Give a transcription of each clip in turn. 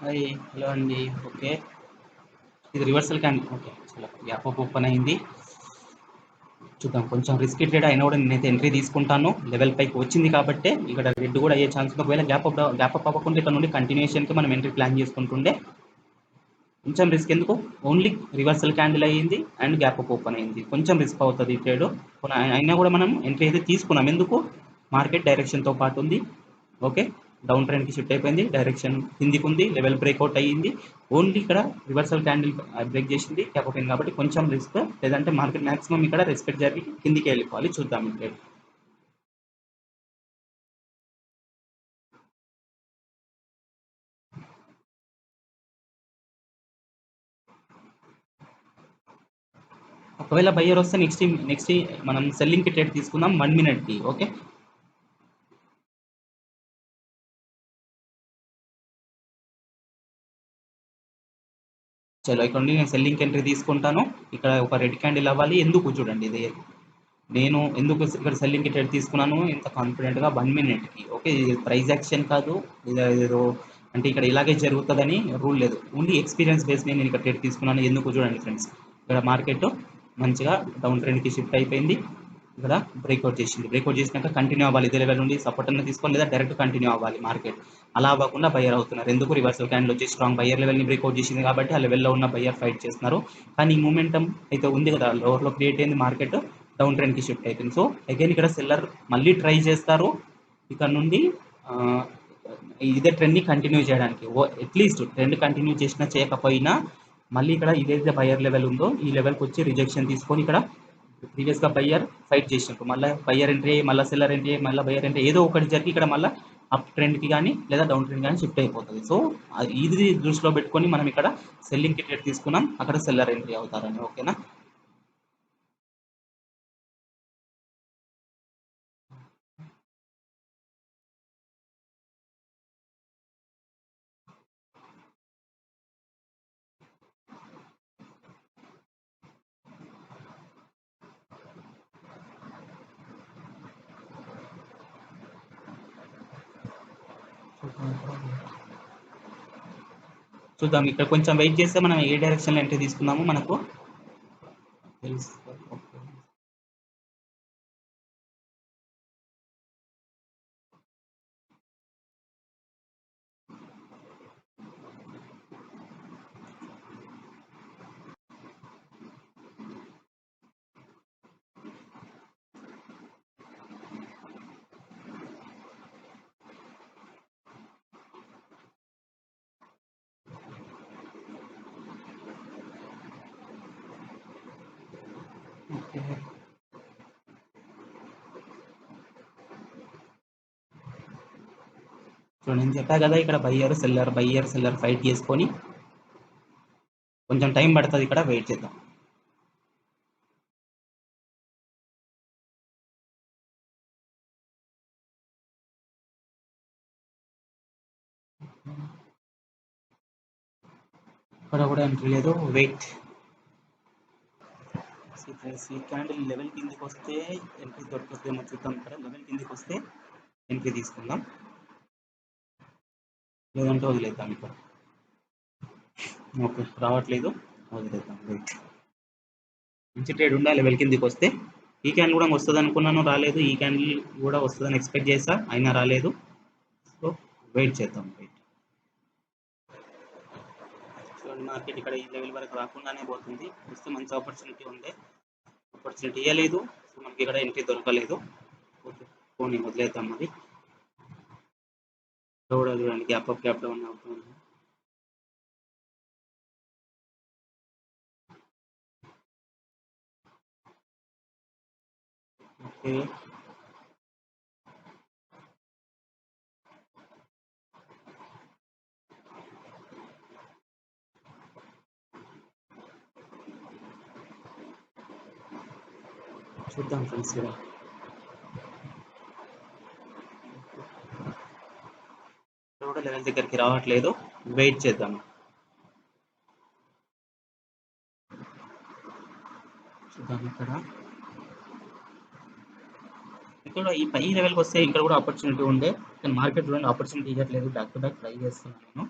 Hi hello అండి. Okay, ఇది reversal candle. Okay, చాలా గ్యాప్ అప్ ఓపెన్ అయింది. చూద్దాం, కొంచెం రిస్క్ ట్రేడ్ అయినా కూడా నేనైతే ఎంట్రీ తీసుకుంటాను. లెవెల్ పైకి వచ్చింది కాబట్టి ఇక్కడ రెడ్ కూడా అయ్యే ఛాన్స్ ఉంది. ఒకవేళ గ్యాప్ అప్ అవ్వకుండా ఇక్కడ నుండి కంటిన్యూషన్కి మనం ఎంట్రీ ప్లాన్ చేసుకుంటుండే కొంచెం రిస్క్ ఎందుకు, ఓన్లీ రివర్సల్ క్యాండిల్ అయ్యింది అండ్ గ్యాప్ అప్ ఓపెన్ అయింది. కొంచెం రిస్క్ అవుతుంది ఈ ట్రేడ్. అయినా కూడా మనం ఎంట్రీ అయితే తీసుకున్నాం. ఎందుకు, మార్కెట్ డైరెక్షన్తో పాటు ఉంది. ఓకే, డౌన్ ట్రెండ్కి షిఫ్ట్ అయిపోయింది, డైరెక్షన్ కిందికి ఉంది, లెవెల్ బ్రేక్అవుట్ అయ్యింది. ఓన్లీ ఇక్కడ రివర్సల్ క్యాండిల్ బ్రేక్ చేసింది, క్యాప్ అయింది కాబట్టి కొంచెం రిస్క్. లేదంటే మార్కెట్ మాక్సిమం ఇక్కడ రెస్పెక్ట్ జరిగి కిందికి వెళ్ళిపోవాలి. చూద్దాం ఈ ట్రేడ్. ఒకవేళ బయ్యర్ వస్తే నెక్స్ట్ మనం సెల్లింగ్కి ట్రేడ్ తీసుకుందాం 1 మినిట్కి. ఓకే, చలో ఇక్కడ నుండి నేను సెల్లింగ్ ఎంట్రీ తీసుకుంటాను. ఇక్కడ ఒక రెడ్ క్యాండిల్ అవ్వాలి. ఎందుకు చూడండి, ఇది నేను ఎందుకు ఇక్కడ సెల్లింగ్ ట్రేడ్ తీసుకున్నాను ఇంత కాన్ఫిడెంట్గా 1 మినిట్కి. ఓకే, ఇది ప్రైస్ యాక్షన్ కాదు, ఇది ఏదో అంటే ఇక్కడ ఇలాగే జరుగుతుందని రూల్ లేదు. ఓన్లీ ఎక్స్పీరియన్స్ బేస్ మీద నేను ఇక్కడ ట్రేడ్ తీసుకున్నాను. ఎందుకు చూడండి ఫ్రెండ్స్, ఇక్కడ మార్కెట్ మంచిగా డౌన్ ట్రెండ్కి షిఫ్ట్ అయిపోయింది. ఇక్కడ బ్రేక్అవుట్ చేసింది, బ్రేక్అవుట్ చేసినాక కంటిన్యూ అవ్వాలి. ఇదే లెవెల్ నుండి సపోర్ట్ అన్న తీసుకోవాలి, లేదా డైరెక్ట్ కంటిన్యూ అవ్వాలి మార్కెట్. అలా అవ్వకుండా బయ్యర్ అవుతున్నారు. ఎందుకు, రివర్సల్ క్యాండిల్ వచ్చి స్ట్రాంగ్ బయ్యర్ లెవెల్ని బ్రేక్అవుట్ చేసింది కాబట్టి ఆ లెవెల్లో ఉన్న బయ్యర్ ఫైట్ చేస్తున్నారు. కానీ ఈ మూమెంటం అయితే ఉంది కదా, లోవర్లో క్రియేట్ అయింది, మార్కెట్ డౌన్ ట్రెండ్కి షిఫ్ట్ అవుతుంది. సో అగైన్ ఇక్కడ సెల్లర్ మళ్ళీ ట్రై చేస్తారు ఇక్కడ నుండి ఆ, ఇదే ట్రెండ్ని కంటిన్యూ చేయడానికి. అట్లీస్ట్ ట్రెండ్ కంటిన్యూ చేసినా చేయకపోయినా మళ్ళీ ఇక్కడ ఇదైతే బయ్యర్ లెవెల్ ఉందో ఈ లెవెల్కి వచ్చి రిజెక్షన్ తీసుకొని ఇక్కడ ప్రీవియస్గా బయ్యర్ ఫైట్ చేసినట్టు మళ్ళీ బయ్యర్ ఎంట్రీ, మళ్ళీ సెల్లర్ ఎంట్రీ, మళ్ళీ బయ్యర్ ఎంట్రీ, ఏదో ఒకటి జరిగి ఇక్కడ మళ్ళీ అప్ ట్రెండ్కి కానీ లేదా డౌన్ ట్రెండ్ కానీ షిఫ్ట్ అయిపోతుంది. సో ఇది దృష్టిలో పెట్టుకొని మనం ఇక్కడ సెల్లింగ్కి ట్రేడ్ తీసుకున్నాం, అక్కడ సెల్లర్ ఎంట్రీ అవుతారని. ఓకేనా, చూద్దాం. ఇక్కడ కొంచెం వెయిట్ చేస్తే మనం ఏ డైరెక్షన్లో ఎంట్రీ తీసుకున్నామో మనకు తెలుసు. ఓకే, సో నేను చెప్పా కదా, ఇక్కడ బయ్యర్ సెల్లర్ ఫైట్ చేసుకొని కొంచెం టైం పడుతుంది. ఇక్కడ వెయిట్ చేద్దాం. ఇక్కడ కూడా ఎంట్రీ లేదు, వెయిట్. ఈ క్యాండిల్ లెవెల్ కిందికి వస్తే ఎంట్రీ దొరుకుతుందేమో చూద్దాం. ఇక్కడ లెవెల్ కిందికి వస్తే ఎంట్రీ తీసుకుందాం, లేదంటే వదిలేద్దాం. ఇక్కడ ఓకే, రావట్లేదు, వదిలేద్దాం. వెయిట్, మంచి ట్రేడ్ ఉండాలి లెవెల్ కిందికి వస్తే. ఈ క్యాండిల్ కూడా వస్తుంది అనుకున్నాను, రాలేదు. ఈ క్యాండిల్ కూడా వస్తుందని ఎక్స్పెక్ట్ చేసా, అయినా రాలేదు. సో వెయిట్ చేద్దాం. వెయిట్, చూడండి మార్కెట్ ఇక్కడ ఈ లెవెల్ వరకు రాకుండానే పోతుంది. వస్తే మంచి ఆపర్చునిటీ ఉండే, ఆపర్చునిటీ ఇవ్వలేదు. సో మనకి ఇక్కడ ఎంట్రీ దొరకలేదు. ఓకే, పోనీ వదిలేద్దాం. మరి కూడా చూడండి, గ్యాప్ అప్ గ్యాప్ డౌన్ అవుతుంది. ఓకే, చూద్దాం ఫ్రెండ్స్. కూడా లెవెల్ దగ్గరికి రావట్లేదు, వెయిట్ చేద్దాం. చూద్దాం. ఇక్కడ ఈ పై లెవెల్కి వస్తే ఇక్కడ కూడా ఆపర్చునిటీ ఉండే, కానీ మార్కెట్ చూడండి ఆపర్చునిటీ ఇవ్వట్లేదు. బ్యాక్ టు బ్యాక్ ట్రై చేస్తున్నాను నేను.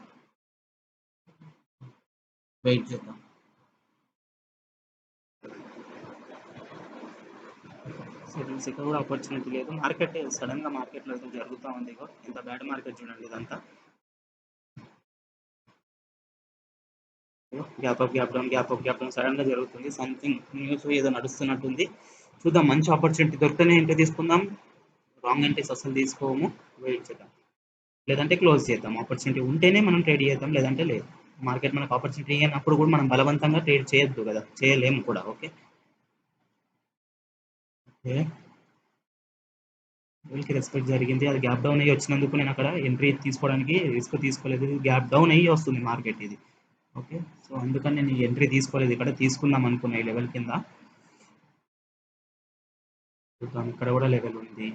వెయిట్ చేద్దాం. సో ఫ్రెండ్స్ ఇక్కడ కూడా ఆపర్చునిటీ లేదు. మార్కెట్ సడన్ గా మార్కెట్లో అయితే జరుగుతూ ఉంది. ఇగో ఇంత బ్యాడ్ మార్కెట్ చూడండి ఇదంతా. Gap up gap down gap up gap down sudden గా జరుగుతుంది. సంథింగ్ న్యూస్ ఏదో నడుస్తున్నట్టుంది. చూద్దాం, మంచి ఆపర్చునిటీ దొరికితేనే ఎంట్రీ తీసుకుందాం. రాంగ్ ఎంట్రీస్ అసలు తీసుకోము. వెయిట్ చేద్దాం, లేదంటే క్లోజ్ చేద్దాం. ఆపర్చునిటీ ఉంటేనే మనం ట్రేడ్ చేద్దాం, లేదంటే లేదు. మార్కెట్ మనకు ఆపర్చునిటీ అయినప్పుడు కూడా మనం బలవంతంగా ట్రేడ్ చేయొద్దు కదా, చేయలేము కూడా. ఓకే ఓకే వీళ్ళకి రెస్పెక్ట్ జరిగింది. అది గ్యాప్ డౌన్ అయ్యి వచ్చినందుకు నేను అక్కడ ఎంట్రీ తీసుకోవడానికి రిస్క్ తీసుకోలేదు. గ్యాప్ డౌన్ అయ్యి వస్తుంది మార్కెట్ ఇది. ఓకే సో అందుకని నేను ఈ ఎంట్రీ తీసుకోలేదు. ఇక్కడ తీసుకుందాం అనుకున్న ఈ లెవెల్ కింద. చూద్దాం, ఇక్కడ కూడా లెవెల్ ఉంది.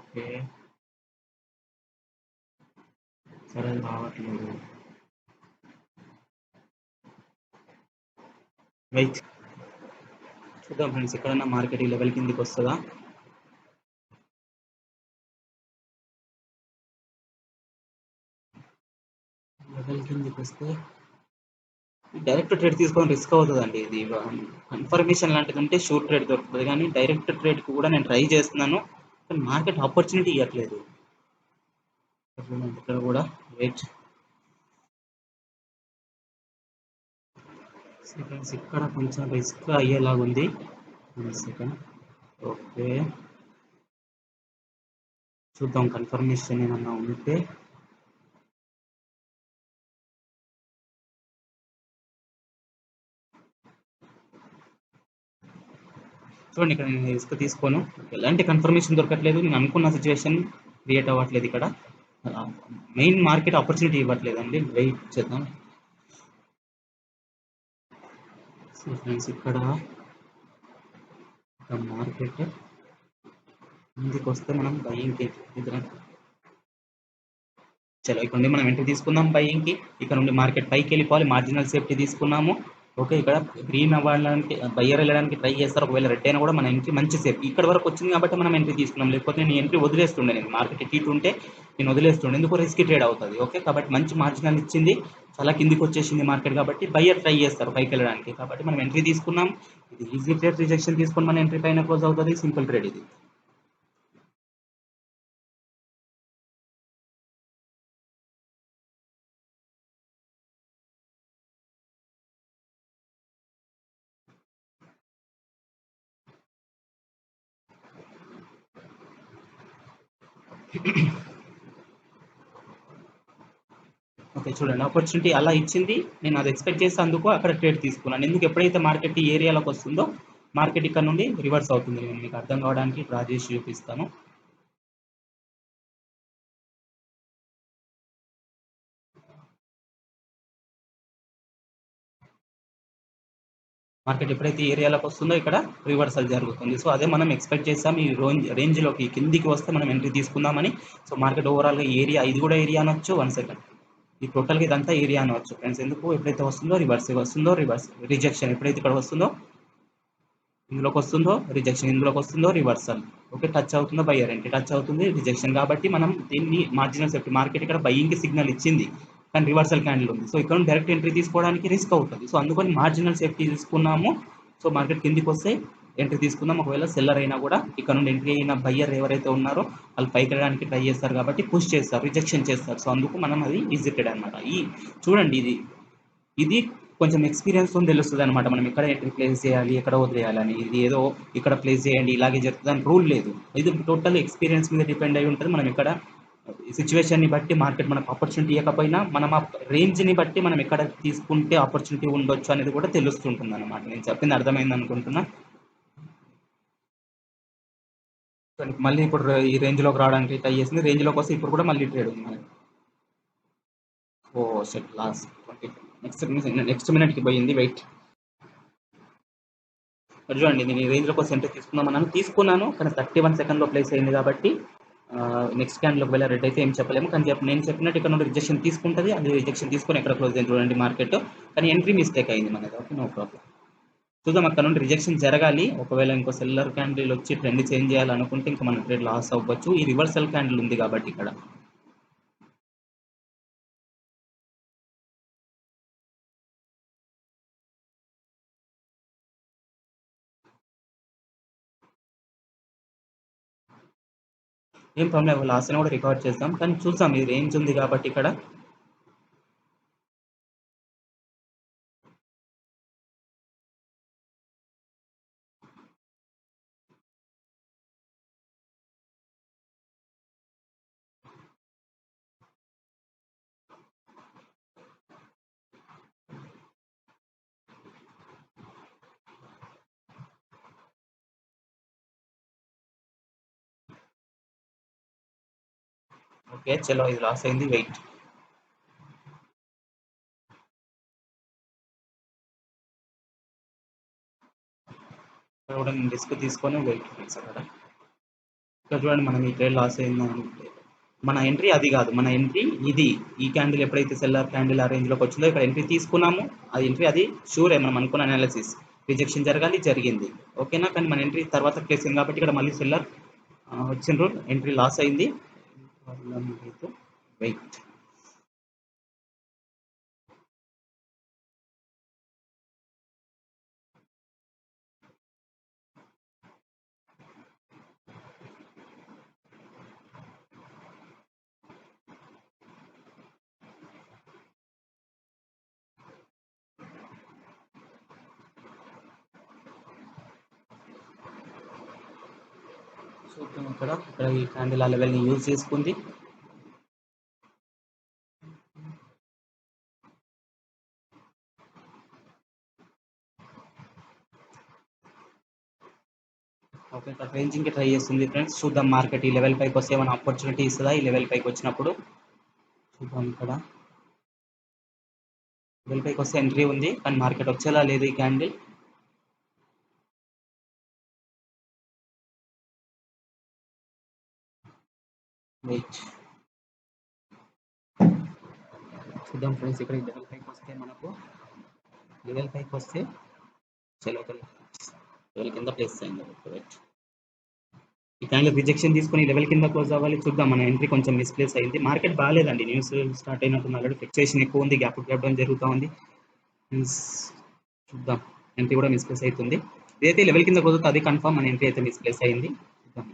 ఓకే సరే, అది రావట్లేదు. వెయిట్ చూద్దాం ఫ్రెండ్స్, ఎక్కడన్నా మార్కెట్ ఈ లెవెల్ కిందికి వస్తుందా. లెవెల్ కిందికి వస్తే డైరెక్ట్ ట్రేడ్ తీసుకొని రిస్క్ అవుతుందండి. ఇది కన్ఫర్మేషన్ లాంటిది ఉంటే షూర్ ట్రేడ్ దొరుకుతుంది, కానీ డైరెక్ట్ ట్రేడ్కి కూడా నేను ట్రై చేస్తున్నాను, కానీ మార్కెట్ ఆపర్చునిటీ ఇవ్వట్లేదు. ఇక్కడ కూడా వెయిట్ సెకండ్స్, ఇక్కడ కొంచెం రిస్క్ అయ్యేలాగుంది. 1 సెకండ్. ఓకే చూద్దాం, కన్ఫర్మేషన్ ఏమన్నా ఉంటే. చూడండి, ఇక్కడ నేను రిస్క్ తీసుకోను. ఎలాంటి కన్ఫర్మేషన్ దొరకట్లేదు. నేను అనుకున్న సిచ్యువేషన్ క్రియేట్ అవ్వట్లేదు ఇక్కడ. మెయిన్ మార్కెట్ ఆపర్చునిటీ ఇవ్వట్లేదండి. వెయిట్ చేద్దాం. సో ఫ్రెండ్స్, ఇక్కడ మార్కెట్ ముందుకు వస్తే మనం బయ్యింగ్కి ఇద్దరం. చలో, ఇక్కడ నుండి మనం ఎంట్రీ తీసుకుందాం బయ్యింగ్కి. ఇక్కడ నుండి మార్కెట్ పైకి వెళ్ళిపోవాలి. మార్జినల్ సేఫ్టీ తీసుకున్నాము. ఓకే, ఇక్కడ గ్రీన్ అవ్వడానికి బయ్యర్ వెళ్ళడానికి ట్రై చేస్తారు. ఒకవేళ రెడ్ అయినా కూడా మన ఎంట్రీ మంచి సేఫ్. ఇక్కడ వరకు వచ్చింది కాబట్టి మనం ఎంట్రీ తీసుకున్నాం, లేకపోతే నేను ఎంట్రీ వదిలేస్తుండే. నేను మార్కెట్ హీట్ ఉంటే నేను వదిలేస్తుండే, ఎందుకు రిస్క్ ట్రేడ్ అవుతుంది. ఓకే కాబట్టి మంచి మార్జినల్ ఇచ్చింది, చాలా కిందికి వచ్చేసింది మార్కెట్, కాబట్టి బయ్యర్ ట్రై చేస్తారు పైకి వెళ్ళడానికి. కాబట్టి మనం ఎంట్రీ తీసుకున్నాం. ఇది ఈజీ ట్రేడ్. రిజెక్షన్ తీసుకొని మన ఎంట్రీ పైన క్లోజ్ అవుతుంది. సింపుల్ ట్రేడ్ ఇది. ఓకే చూడండి, ఆపర్చునిటీ అలా ఇచ్చింది, నేను అది ఎక్స్పెక్ట్ చేస్తే అందుకు అక్కడ ట్రేడ్ తీసుకున్నాను. ఎందుకు ఎప్పుడైతే మార్కెట్ ఈ ఏరియాలోకి వస్తుందో మార్కెట్ ఇక్కడ నుండి రివర్స్ అవుతుంది. నేను మీకు అర్థం కావడానికి డ్రా చేసి చూపిస్తాను. మార్కెట్ ఎప్పుడైతే ఈ ఏరియాలోకి వస్తుందో ఇక్కడ రివర్సల్ జరుగుతుంది. సో అదే మనం ఎక్స్పెక్ట్ చేస్తాం. ఈ రేంజ్లోకి కిందికి వస్తే మనం ఎంట్రీ తీసుకుందామని. సో మార్కెట్ ఓవరాల్గా ఏరియా, ఇది కూడా ఏరియా అనొచ్చు. 1 సెకండ్, ఈ టోటల్గా ఇదంతా ఏరియా అనవచ్చు ఫ్రెండ్స్. ఎందుకు ఎప్పుడైతే వస్తుందో రివర్స్ రిజెక్షన్, ఎప్పుడైతే ఇక్కడ వస్తుందో ఇందులోకి వస్తుందో రిజెక్షన్, ఇందులోకి వస్తుందో రివర్సల్. ఓకే టచ్ అవుతుందో బయ్యర్ ఎంట్రీ, టచ్ అవుతుంది రిజెక్షన్. కాబట్టి మనం దీన్ని మార్జినల్ సేఫ్టీ, మార్కెట్ ఇక్కడ బయ్యింగ్కి సిగ్నల్ ఇచ్చింది కానీ రివర్సల్ క్యాండిల్ ఉంది. సో ఇక్కడ డైరెక్ట్ ఎంట్రీ తీసుకోవడానికి రిస్క్ అవుతుంది. సో అందుకని మార్జినల్ సేఫ్టీ తీసుకున్నాము. సో మార్కెట్ కిందికి వస్తే ఎంట్రీ తీసుకుందాం. ఒకవేళ సెల్లర్ అయినా కూడా ఇక్కడ నుండి ఎంట్రీ అయిన బయ్యర్ ఎవరైతే ఉన్నారో వాళ్ళు పైకి వెళ్ళడానికి ట్రై చేస్తారు, కాబట్టి పుష్ చేస్తారు, రిజెక్షన్ చేస్తారు. సో అందుకు మనం అది ఈజిటెడ్ అనమాట. ఈ చూడండి, ఇది ఇది కొంచెం ఎక్స్పీరియన్స్‌తో తెలుస్తది అనమాట. మనం ఎక్కడ ఎంట్రీ ప్లేస్ చేయాలి, ఎక్కడ వదిలేయాలని. ఇది ఏదో ఇక్కడ ప్లేస్ చేయండి ఇలాగే జరుగుతుంది అని రూల్ లేదు. ఇది టోటల్ ఎక్స్పీరియన్స్ మీద డిపెండ్ అయి ఉంటుంది. మనం ఎక్కడ సిచ్యువేషన్‌ని బట్టి మార్కెట్ మనకు ఆపర్చునిటీ ఇవ్వకపోయినా మనం ఆ రేంజ్‌ని బట్టి మనం ఎక్కడ తీసుకుంటే ఆపర్చునిటీ ఉండొచ్చు అనేది కూడా తెలుస్తుంటుందన్నమాట. నేను చెప్పింది అర్థమైంది అనుకుంటున్నా. మళ్ళీ ఇప్పుడు ఈ రేంజ్‌లోకి రావడానికి ట్రై చేసింది. రేంజ్‌లోకి వస్తే ఇప్పుడు కూడా మళ్ళీ ట్రేడ్ ఉంది మనకి. ఓహ్! Shit loss 20. నెక్స్ట్ మినిట్‌కి పోయింది. వెయిట్ చూడండి, నేను ఈ రేంజ్లో కోసం ఎంట్రీ తీసుకున్నాను కానీ 31 సెకండ్లో ప్లేస్ అయింది కాబట్టి నెక్స్ట్ క్యాండిల్ ఒకవేళ రెడ్ అయితే ఏం చెప్పలేము. కానీ నేను చెప్పినట్టు ఇక్కడ నుండి రిజెక్షన్ తీసుకుంటుంది. అది రిజెక్షన్ తీసుకొని ఎక్కడ క్లోజ్ అయింది చూడండి మార్కెట్. కానీ ఎంట్రీ మిస్టేక్ అయింది మనది. Okay no problem. చూద్దాం, అక్కడ నుండి రిజెక్షన్ జరగాలి. ఒకవేళ ఇంకో సెల్లర్ క్యాండిల్ వచ్చి ట్రెండ్ చేంజ్ చేయాలనుకుంటే ఇంకా మన ట్రేడ్ లాస్ అవ్వచ్చు. ఈ రివర్సల్ క్యాండిల్ ఉంది కాబట్టి ఇక్కడ ఏం ప్రాబ్లం లాస్ అయినా కూడా రికవర్ చేస్తాం, కానీ చూద్దాం ఇది రేంజ్ ఉంది కాబట్టి ఇక్కడ. ఓకే చలో ఇది లాస్ అయింది, వెయిట్. ఇక్కడ కూడా నేను రిస్క్ తీసుకొని వెయిట్ ఫ్రెండ్స్ అక్కడ. ఇక్కడ చూడండి మనం ఈ ట్రేడ్ లాస్ అయిందో అంటే మన ఎంట్రీ అది కాదు, మన ఎంట్రీ ఇది. ఈ క్యాండిల్ ఎప్పుడైతే సెల్లర్ క్యాండిల్ ఆ రేంజ్లోకి వచ్చిందో ఇక్కడ ఎంట్రీ తీసుకున్నాము, అది ఎంట్రీ అది షూర్ మనం అనుకున్న అనాలిసిస్ రిజెక్షన్ జరగాలి, జరిగింది ఓకేనా. కానీ మన ఎంట్రీ తర్వాత ప్లేస్ అయింది కాబట్టి ఇక్కడ మళ్ళీ సెల్లర్ వచ్చిండ్రు, ఎంట్రీ లాస్ అయింది, వెయిట్. చూద్దాం ఇక్కడ ఈ క్యాండిల్ ఆ లెవెల్ని యూజ్ చేసుకుంది. ఓకే ఇక్కడ రేంజింగ్కి ట్రై చేస్తుంది ఫ్రెండ్స్, చూద్దాం మార్కెట్ ఈ లెవెల్ పైకి వస్తే ఏమైనా ఆపర్చునిటీ ఇస్తుందా. ఈ లెవెల్ పైకి వచ్చినప్పుడు చూద్దాం, ఇక్కడ లెవెల్ పైకి వస్తే ఎంట్రీ ఉంది, కానీ మార్కెట్ వచ్చేలా లేదు ఈ క్యాండిల్. వెయిట్ చూద్దాం ఫ్రెండ్స్, ఇక్కడ ఈ లెవెల్ పైకి వస్తే మనకు లెవెల్ పైకి వస్తే చలో లెవెల్ కింద ప్లేస్ అయింది. వెయిట్ ఈ క్యాండిల్ రిజెక్షన్ తీసుకొని లెవెల్ కింద క్లోజ్ అవ్వాలి, చూద్దాం. మన ఎంట్రీ కొంచెం మిస్ప్లేస్ అయింది, మార్కెట్ బాగాలేదండి, న్యూస్ స్టార్ట్ అయినట్టు ఆల్రెడీ ఫ్లక్చుయేషన్ ఎక్కువ ఉంది, గ్యాప్ డౌన్ జరుగుతూ ఉంది. చూద్దాం ఎంట్రీ కూడా మిస్ప్లేస్ అవుతుంది, ఏదైతే లెవెల్ కింద కుదురుతుంది అది కన్ఫర్మ్, మన ఎంట్రీ అయితే మిస్ప్లేస్ అయింది. చూద్దాం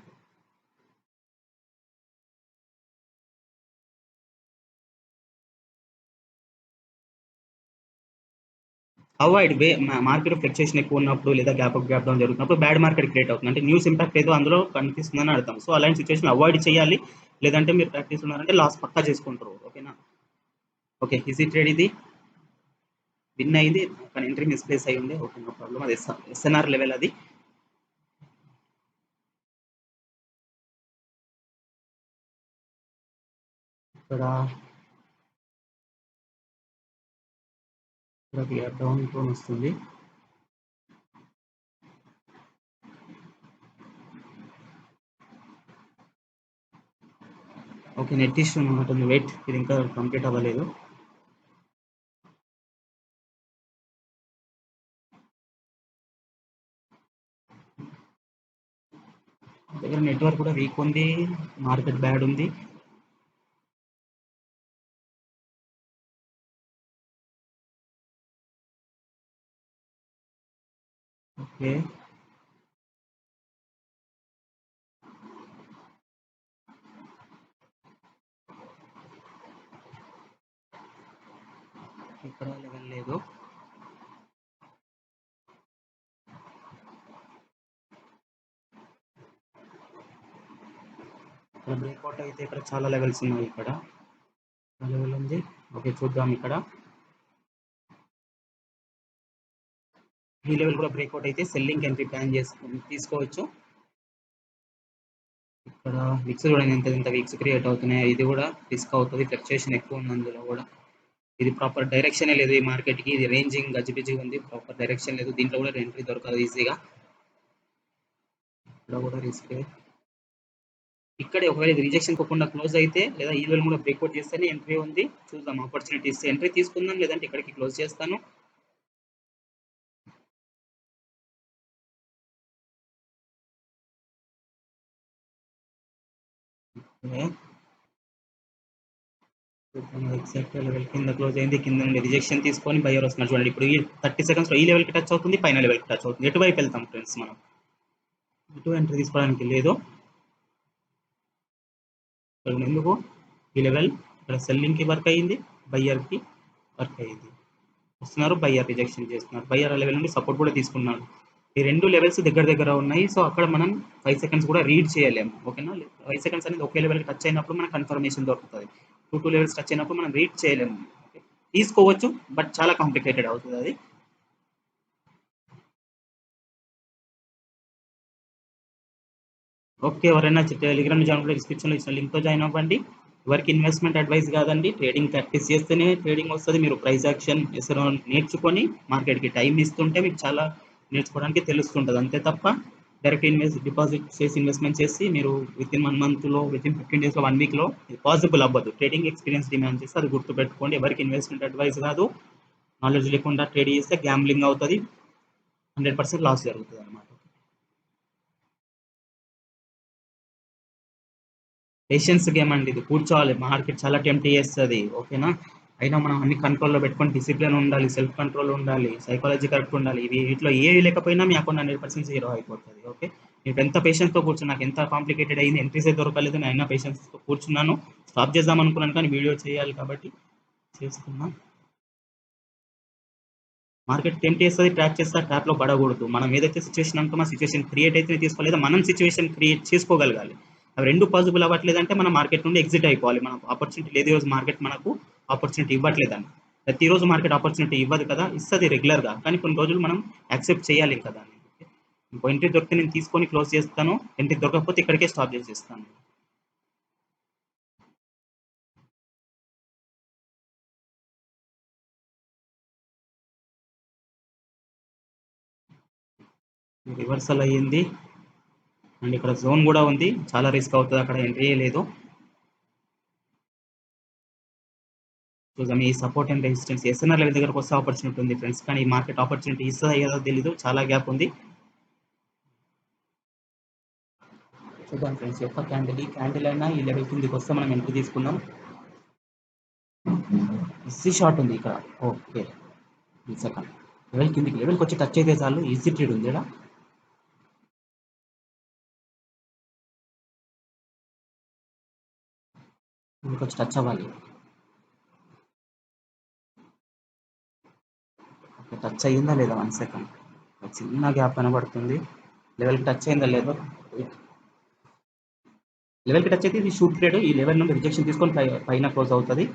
అవాయిడ్ మార్కెట్ ఫ్లక్చుయేషన్ ఎక్కువ ఉన్నప్పుడు లేదా గ్యాప్ డౌన్ జరుగుతున్నప్పుడు బ్యాడ్ మార్కెట్ క్రియేట్ అవుతుంది, అంటే న్యూస్ ఇంపాక్ట్ ఏదో అందులో కనిపిస్తుందని అర్థం. సో అలాంటి సిచ్యువేషన్ అవాయిడ్ చేయాలి, లేదంటే మీరు ప్రాక్టీస్ ఉన్నారంటే లాస్ పక్కా చేసుకుంటారు ఓకేనా. ఓకే ఈజీ ట్రేడ్ ఇది, విన్ అయింది కానీ ఎంట్రీ మిస్ప్లేస్ అయ్యి ఉంది. ఓకే నో ప్రాబ్లం, అది ఎస్ఎన్ఆర్ లెవెల్ అది. ఇక్కడ గ్యాప్ డౌన్ టోన్ వస్తుంది, ఓకే నెట్ ఇష్యూ ఉంటుంది, వెయిట్ ఇది ఇంకా కంప్లీట్ అవ్వలేదు. దగ్గర నెట్వర్క్ కూడా వీక్ ఉంది, మార్కెట్ బ్యాడ్ ఉంది. ఓకే ఇక్కడ లెవెల్ లేదు, ఇక్కడ బ్రేక్అవుట్ అయితే ఇక్కడ చాలా లెవెల్స్ ఉన్నాయి, ఇక్కడ లెవెల్ ఉంది. ఓకే చూద్దాం, ఇక్కడ ఈ లెవెల్ కూడా బ్రేక్అవుట్ అయితే సెల్లింగ్ ఎంట్రీ ప్లాన్ చేసుకుని తీసుకోవచ్చు. ఇక్కడ విక్స్ చూడండి ఎంత విక్స్ క్రియేట్ అవుతున్నాయి, ఇది కూడా రిస్క్ అవుతుంది, ఫ్లక్చుయేషన్ ఎక్కువ ఉంది అందులో కూడా. ఇది ప్రాపర్ డైరెక్షనే లేదు ఈ మార్కెట్కి, ఇది రేంజింగ్ గజిబిజి ఉంది, ప్రాపర్ డైరెక్షన్ లేదు, దీంట్లో కూడా ఎంట్రీ దొరకదు ఈజీగా. ఇక్కడ కూడా రిస్క్, ఇక్కడే ఒకవేళ ఇది రిజెక్షన్ పోకుండా క్లోజ్ అయితే లేదా ఈ లెవెల్ కూడా బ్రేక్అవుట్ చేస్తేనే ఎంట్రీ ఉంది, చూద్దాం ఆపర్చునిటీ ఇస్తే ఎంట్రీ తీసుకుందాం, లేదంటే ఇక్కడికి క్లోజ్ చేస్తాను. ఎగ్జాక్ట్ లెవెల్ కింద క్లోజ్ అయింది, కింద నుండి రిజెక్షన్ తీసుకొని బయర్ వస్తున్నారు చూడండి. ఇప్పుడు ఈ 30 సెకండ్స్ ఈ లెవెల్కి టచ్ అవుతుంది, పైన లెవెల్కి టచ్ అవుతుంది, ఎటువైపు వెళ్తాం ఫ్రెండ్స్ మనం, ఇటు ఎంట్రీ తీసుకోవడానికి లేదు. ఎందుకు ఈ లెవెల్ ఇక్కడ సెల్లింగ్కి వర్క్ అయ్యింది, బయ్యర్కి వర్క్ అయ్యింది. వస్తున్నారు, బయ్యర్ రిజెక్షన్ చేస్తున్నారు, బయ్యర్ లెవెల్ నుండి సపోర్ట్ కూడా తీసుకున్నాడు. ఈ రెండు లెవెల్స్ దగ్గర దగ్గర ఉన్నాయి. సో అక్కడ మనం 5 సెకండ్స్ కూడా రీడ్ చేయలేము. ఓకేనా, 5 సెకండ్స్ అనేది ఒకే లెవెల్ టచ్ అయినప్పుడు మనకు కన్ఫర్మేషన్ దొరుకుతుంది. టూ లెవెల్స్ టచ్ అయినప్పుడు మనం రీడ్ చేయలేము. తీసుకోవచ్చు, బట్ చాలా కాంప్లికేటెడ్ అవుతుంది అది. ఓకే, ఎవరైనా టెలిగ్రామ్ ఛానల్ డిస్క్రిప్షన్లో ఇచ్చిన లింక్తో జాయిన్ అవ్వండి. ఎవరికి ఇన్వెస్ట్మెంట్ అడ్వైస్ కాదండి, ట్రేడింగ్ ప్రాక్టీస్ చేస్తేనే ట్రేడింగ్ వస్తుంది. మీరు ప్రైస్ యాక్షన్ నేర్చుకొని మార్కెట్కి టైం ఇస్తుంటే మీకు చాలా నేర్చుకోవడానికి తెలుస్తుంటుంది. అంతే తప్ప డైరెక్ట్ డిపాజిట్ చేసి ఇన్వెస్ట్మెంట్ చేసి మీరు విత్ ఇన్ 1 మంత్లో, విత్ ఇన్ 15 డేస్లో, 1 వీక్లో పాసిబుల్ అవ్వదు. ట్రేడింగ్ ఎక్స్పీరియన్స్ డిమాండ్ చేస్తే అది గుర్తుపెట్టుకోండి. ఎవరికి ఇన్వెస్ట్మెంట్ అడ్వైస్ కాదు. నాలెడ్జ్ లేకుండా ట్రేడ్ చేస్తే గ్యాంబ్లింగ్ అవుతుంది, 100% లాస్ జరుగుతుంది అనమాట. పేషెన్స్ గేమ్ అండి ఇది, కూర్చోవాలి. మార్కెట్ చాలా టెంప్ట్ చేస్తుంది. ఓకేనా, అయినా మనం అన్ని కంట్రోల్లో పెట్టుకొని డిసిప్లిన్ ఉండాలి, సెల్ఫ్ కంట్రోల్ ఉండాలి, సైకాలజీ కరెక్ట్ ఉండాలి. వీటిలో ఏవి లేకపోయినా మీ అకౌంట్ 100% జీరో అయిపోతుంది. ఓకే, మీకు ఎంత పేషెన్స్తో కూర్చున్నా, నాకు ఎంత కాంప్లికేటెడ్ అయింది, ఎంట్రీసే దొరకలేదు, నేను అయినా పేషెన్స్తో కూర్చున్నాను. స్టాప్ చేద్దాం అనుకున్నాను కానీ వీడియో చేయాలి కాబట్టి చేస్తున్నాను. మార్కెట్ టెంప్ట్ చేస్తుంది, ట్రాక్ చేస్తా, ట్రాప్లో పడకూడదు. మనం ఏదైతే సిచ్యువేషన్ అనుకున్నా సిచ్యువేషన్ క్రియేట్ అయితే తీసుకోలేదు, మనం సిచ్యువేషన్ క్రియేట్ చేసుకోగలగాలి. అవి రెండు పాసిబుల్ అవ్వట్లేదంటే మనం మార్కెట్ నుండి ఎగ్జిట్ అయిపోవాలి. మనకు ఆపర్చునిటీ లేదు, ఈరోజు మార్కెట్ మనకు ఆపర్చునిటీ ఇవ్వట్లేదని. ప్రతిరోజు మార్కెట్ ఆపర్చునిటీ ఇవ్వదు కదా, ఇస్తుంది రెగ్యులర్గా, కానీ కొన్ని రోజులు మనం యాక్సెప్ట్ చేయాలి కదా. ఇంకో ఎంట్రీ దొరికితే నేను తీసుకొని క్లోజ్ చేస్తాను, ఎంట్రీ దొరకకపోతే ఇక్కడికే స్టాప్ చేసేస్తాను. రివర్సల్ అయ్యింది అండ్ ఇక్కడ జోన్ కూడా ఉంది, చాలా రిస్క్ అవుతుంది, అక్కడ ఎంట్రీ లేదు. చూద్దాం, ఈ support and resistance SNR level దగ్గరకు వస్తే ఆపర్చునిటీ ఉంది ఫ్రెండ్స్, కానీ ఈ మార్కెట్ ఆపర్చునిటీ ఇస్తుందా ఏదో తెలీదు, చాలా గ్యాప్ ఉంది. చూద్దాం ఫ్రెండ్స్, యొక్క క్యాండిల్, ఈ క్యాండిల్ అయినా ఈ లెవెల్ కిందికి వస్తే మనం ఎంట్రీ తీసుకుందాం. ఈజీ షార్ట్ ఉంది ఇక్కడ. ఓకే, సెకండ్ లెవెల్ కిందికి, లెవెల్కి వచ్చి టచ్ అయితే చాలు, ఈజీ ట్రేడ్ ఉంది ఇక్కడ. లెవెల్కి వచ్చి టచ్ అవ్వాలి. ఓకే, టచ్ అయ్యిందా లేదా, 1 సెకండ్, చిన్న గ్యాప్ కనబడుతుంది. లెవెల్కి టచ్ అయిందా లేదో, లెవెల్కి టచ్ అయితే ఇది షూట్ ట్రేడ్, ఈ లెవెల్ నుండి రిజెక్షన్ తీసుకొని పైన క్లోజ్ అవుతుంది.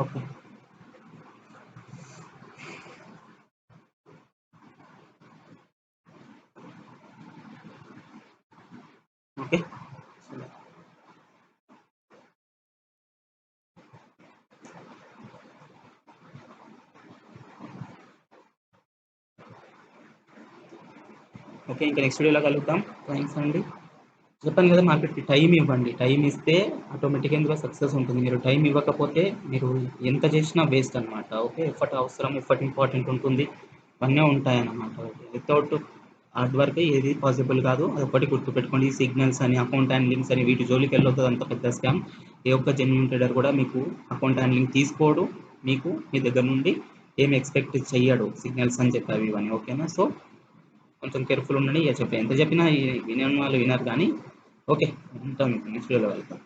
ఓకే, ఓకే, ఓకే, ఇంకా నెక్స్ట్ వీడియోలో కలుద్దాం. థ్యాంక్స్ అండి. చెప్పాను కదా, మార్కెట్కి టైం ఇవ్వండి, టైం ఇస్తే ఆటోమేటిక్గా ఇందులో సక్సెస్ ఉంటుంది. మీరు టైం ఇవ్వకపోతే మీరు ఎంత చేసినా వేస్ట్ అనమాట. ఓకే, ఎఫర్ట్ అవసరం, ఎఫర్ట్ ఇంపార్టెంట్ ఉంటుంది, ఇవన్నీ ఉంటాయన్నమాట. ఓకే, వితౌట్ హార్డ్ వర్క్ ఏది పాసిబుల్ కాదు, అది ఒకటి గుర్తుపెట్టుకోండి. సిగ్నల్స్ అని, అకౌంట్ హ్యాండ్లింగ్స్ అని, వీటి జోలికి వెళ్ళొద్దు, అంత పెద్ద స్కామ్. ఏ ఒక్క జెన్యున్ ట్రేడర్ కూడా మీకు అకౌంట్ హ్యాండ్లింగ్ తీసుకోడు, మీకు మీ దగ్గర నుండి ఏం ఎక్స్పెక్ట్ చెయ్యడు, సిగ్నల్స్ అని చెప్పారు ఇవన్నీ. ఓకేనా, సో కొంచెం కేర్ఫుల్ ఉండండి. ఎంత చెప్పినా వినే వాళ్ళు వినరు కానీ. ఓకే, ఉంటాం, నెక్స్ట్ వీడియోలో వెళ్తాం.